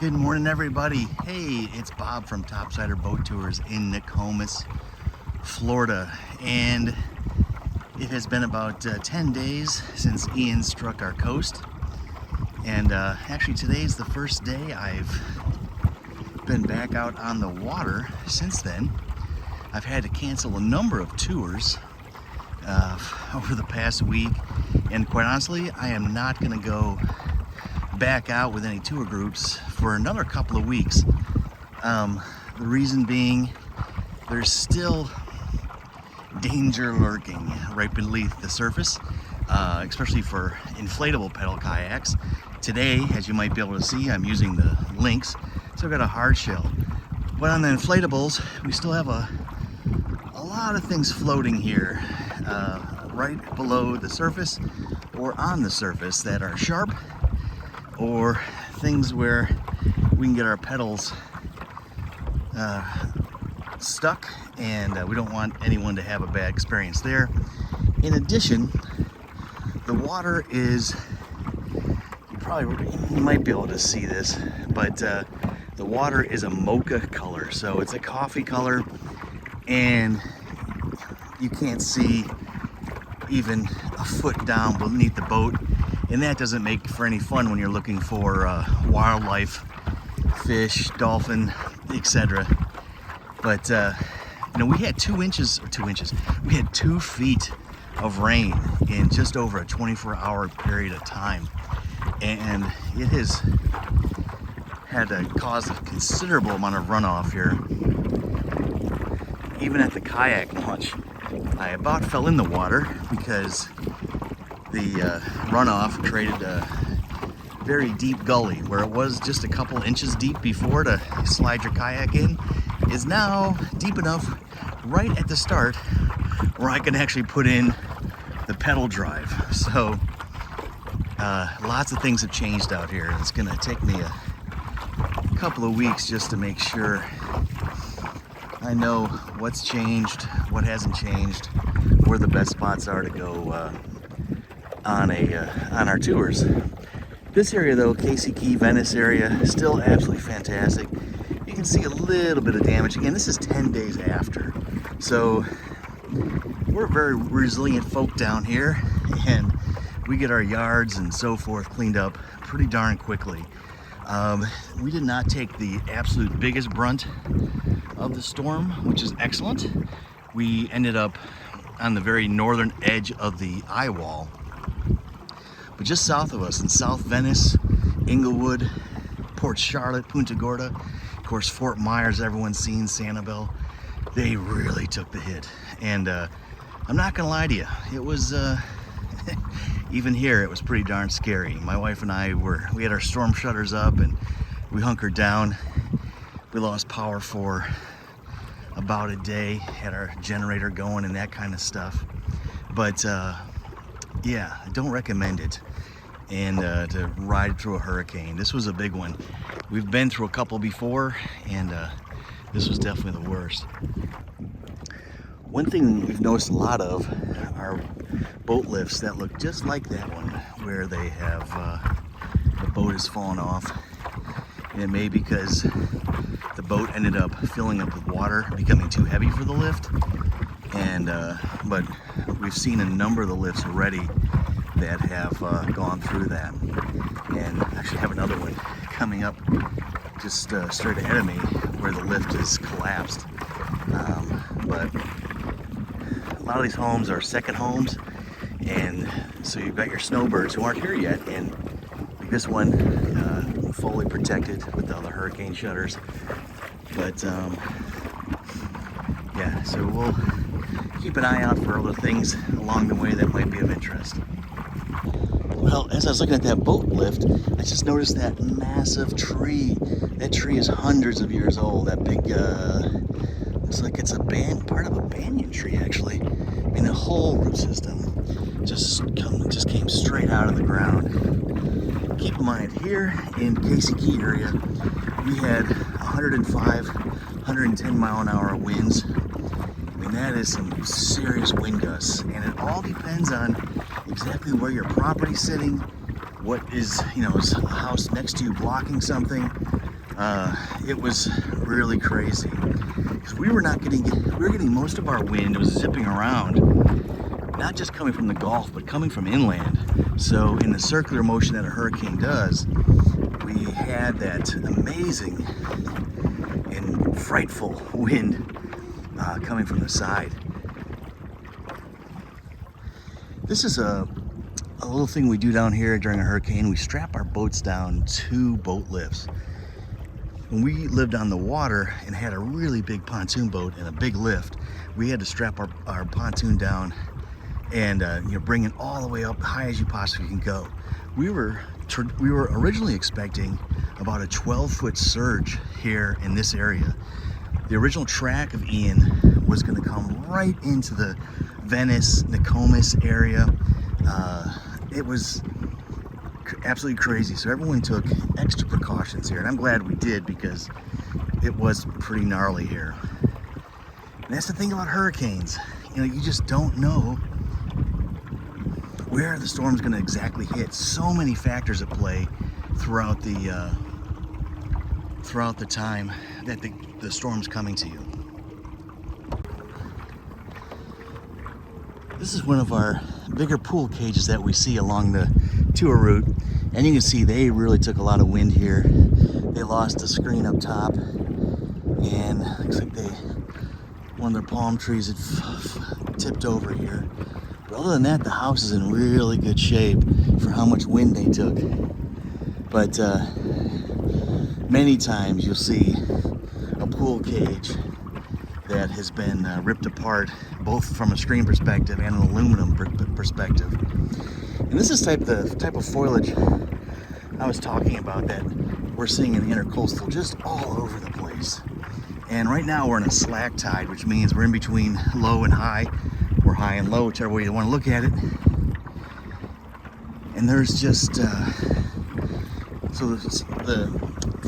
Good morning, everybody. Hey, it's Bob from Topsider Boat Tours in Nokomis, Florida, and it has been about 10 days since Ian struck our coast, and actually today's the first day I've been back out on the water since then. I've had to cancel a number of tours over the past week, and quite honestly, I am not going to go back out with any tour groups for another couple of weeks. The reason being, there's still danger lurking right beneath the surface, especially for inflatable pedal kayaks. Today, as you might be able to see, I'm using the Lynx, so I've got a hard shell. But on the inflatables, we still have a lot of things floating here, right below the surface or on the surface that are sharp, or things where we can get our pedals stuck, and we don't want anyone to have a bad experience there. In addition, the water is, you might be able to see this, but the water is a mocha color, so it's a coffee color, and you can't see even a foot down beneath the boat, and that doesn't make for any fun when you're looking for wildlife, fish, dolphin, etc. But we had 2 inches, we had 2 feet of rain in just over a 24-hour period of time, and it has had to cause a considerable amount of runoff here. Even at the kayak launch, I about fell in the water because the runoff created a very deep gully where it was just a couple inches deep before to slide your kayak in, is now deep enough right at the start where I can actually put in the pedal drive. So lots of things have changed out here. It's gonna take me a couple of weeks just to make sure I know what's changed, what hasn't changed, where the best spots are to go on our tours. This area though, Casey Key, Venice area, still absolutely fantastic. You can see a little bit of damage. Again, this is 10 days after. So we're very resilient folk down here, and we get our yards and so forth cleaned up pretty darn quickly. We did not take the absolute biggest brunt of the storm, which is excellent. We ended up on the very northern edge of the eye wall. But just south of us in South Venice, Inglewood, Port Charlotte, Punta Gorda, of course Fort Myers, everyone's seen, Sanibel, they really took the hit. And I'm not gonna lie to you, it was, even here, it was pretty darn scary. My wife and I we had our storm shutters up and we hunkered down. We lost power for about a day, had our generator going and that kind of stuff. But yeah, I don't recommend it. And to ride through a hurricane. This was a big one. We've been through a couple before, and this was definitely the worst. One thing we've noticed a lot of are boat lifts that look just like that one, where they have the boat has fallen off. And it may be because the boat ended up filling up with water, becoming too heavy for the lift. And but we've seen a number of the lifts already that have gone through that. And actually have another one coming up just straight ahead of me where the lift is collapsed. But a lot of these homes are second homes, and so you've got your snowbirds who aren't here yet, and this one fully protected with all the hurricane shutters. But yeah, so we'll keep an eye out for other things along the way that might be of interest. Well, as I was looking at that boat lift, I just noticed that massive tree. That tree is hundreds of years old. That big, looks like it's part of a banyan tree, actually. I mean, the whole root system just came straight out of the ground. Keep in mind, here in Casey Key area, we had 105, 110 mile an hour winds. I mean, that is some serious wind gusts, and it all depends on exactly where your property's sitting, what is, is a house next to you blocking something. It was really crazy because we were getting most of our wind. It was zipping around, not just coming from the Gulf, but coming from inland. So in the circular motion that a hurricane does, we had that amazing and frightful wind coming from the side. This is a little thing we do down here during a hurricane. We strap our boats down to boat lifts. When we lived on the water and had a really big pontoon boat and a big lift, we had to strap our pontoon down and bring it all the way up high as you possibly can go. We were originally expecting about a 12-foot surge here in this area. The original track of Ian was going to come right into the Venice, Nokomis area. It was absolutely crazy. So everyone took extra precautions here, and I'm glad we did because it was pretty gnarly here. And that's the thing about hurricanes. You just don't know where the storm's going to exactly hit. So many factors at play throughout the time that the storm's coming to you. This is one of our bigger pool cages that we see along the tour route, and you can see they really took a lot of wind here. They lost the screen up top, and looks like one of their palm trees had tipped over here. But other than that, the house is in really good shape for how much wind they took. But many times you'll see a pool cage that has been ripped apart, both from a screen perspective and an aluminum perspective. And this is the type of foliage I was talking about that we're seeing in the intercoastal just all over the place. And right now we're in a slack tide, which means we're in between low and high, or high and low, whichever way you want to look at it. And there's just so the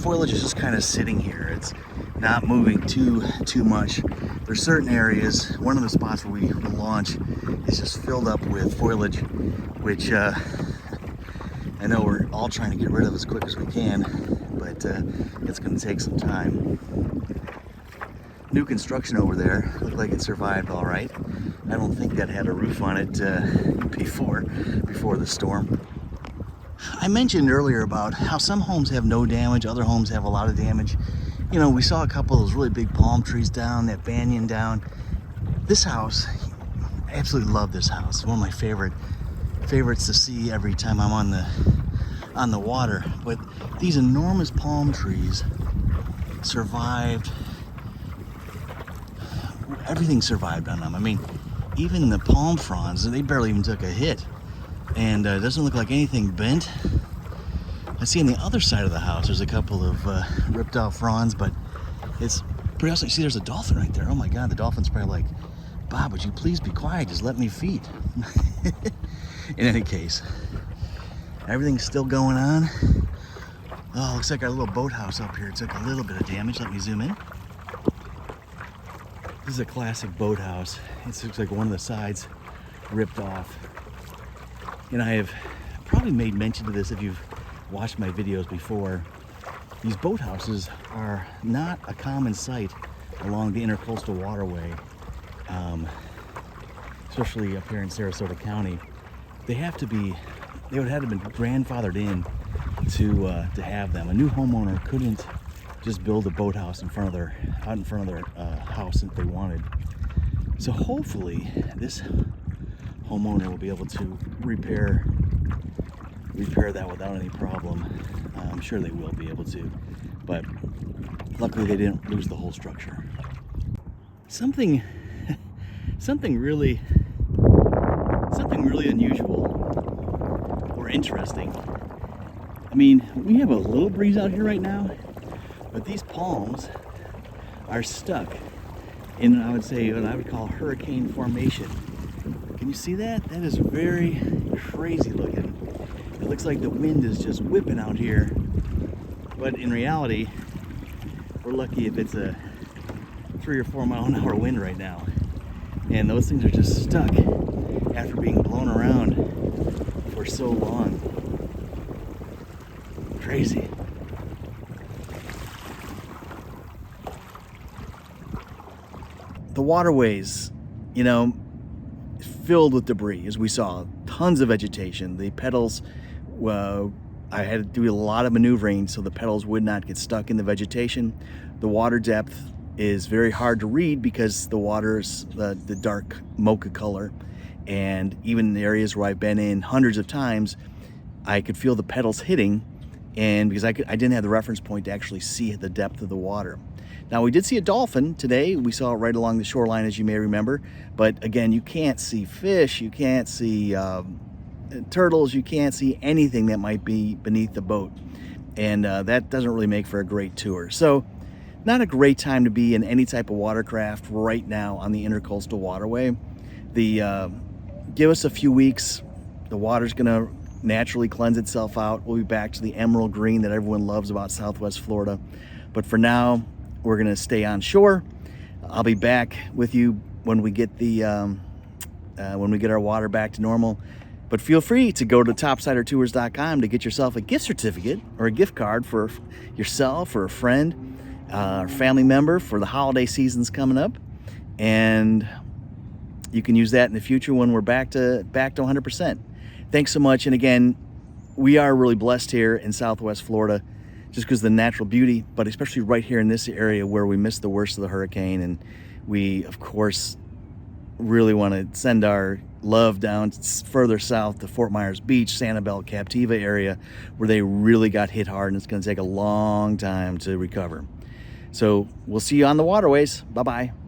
foliage is just kind of sitting here. It's not moving too much. There's certain areas. One of the spots where we will launch is just filled up with foliage, which I know we're all trying to get rid of as quick as we can, but it's going to take some time. New construction over there looked like it survived all right. I don't think that had a roof on it before the storm. I mentioned earlier about how some homes have no damage, other homes have a lot of damage. We saw a couple of those really big palm trees down, that banyan down. This house, I absolutely love this house. It's one of my favorites to see every time I'm on the water. But these enormous palm trees survived. Everything survived on them. I mean, even the palm fronds, they barely even took a hit. And it doesn't look like anything bent. I see on the other side of the house, there's a couple of ripped out fronds, but it's pretty awesome. See, there's a dolphin right there. Oh my God, the dolphin's probably like, Bob, would you please be quiet? Just let me feed. In any case, everything's still going on. Oh, looks like our little boathouse up here took a little bit of damage. Let me zoom in. This is a classic boathouse. It looks like one of the sides ripped off. And I have probably made mention of this if you've watched my videos before. These boathouses are not a common sight along the intercoastal waterway, especially up here in Sarasota County. They would have to be grandfathered in to have them. A new homeowner couldn't just build a boathouse out in front of their house if they wanted. So hopefully this homeowner will be able to repair that without any problem. I'm sure they will be able to, but luckily they didn't lose the whole structure. Something really unusual or interesting. I mean, we have a little breeze out here right now, but these palms are stuck in, I would say, what I would call hurricane formation. Can you see that? That is very crazy looking. It looks like the wind is just whipping out here, but in reality, we're lucky if it's a 3 or 4 mile an hour wind right now. And those things are just stuck after being blown around for so long. Crazy. waterways, you know, filled with debris, as we saw, tons of vegetation. The pedals, I had to do a lot of maneuvering so the pedals would not get stuck in the vegetation. The water depth is very hard to read because the water's the dark mocha color, and even in the areas where I've been in hundreds of times, I could feel the pedals hitting, and because I didn't have the reference point to actually see the depth of the water. Now, we did see a dolphin today. We saw it right along the shoreline, as you may remember, but again, you can't see fish, you can't see turtles, you can't see anything that might be beneath the boat, and that doesn't really make for a great tour. So not a great time to be in any type of watercraft right now on the Intercoastal Waterway. Give us a few weeks, the water's gonna naturally cleanse itself out. We'll be back to the emerald green that everyone loves about Southwest Florida. But for now, we're gonna stay on shore. I'll be back with you when we get our water back to normal. But feel free to go to topsidertours.com to get yourself a gift certificate or a gift card for yourself or a friend or family member for the holiday seasons coming up. And you can use that in the future when we're back to 100%. Thanks so much. And again, we are really blessed here in Southwest Florida just because of the natural beauty, but especially right here in this area where we missed the worst of the hurricane. And we, of course, really want to send our love down further south to Fort Myers Beach, Sanibel, Captiva area, where they really got hit hard, and it's going to take a long time to recover. So we'll see you on the waterways. Bye-bye.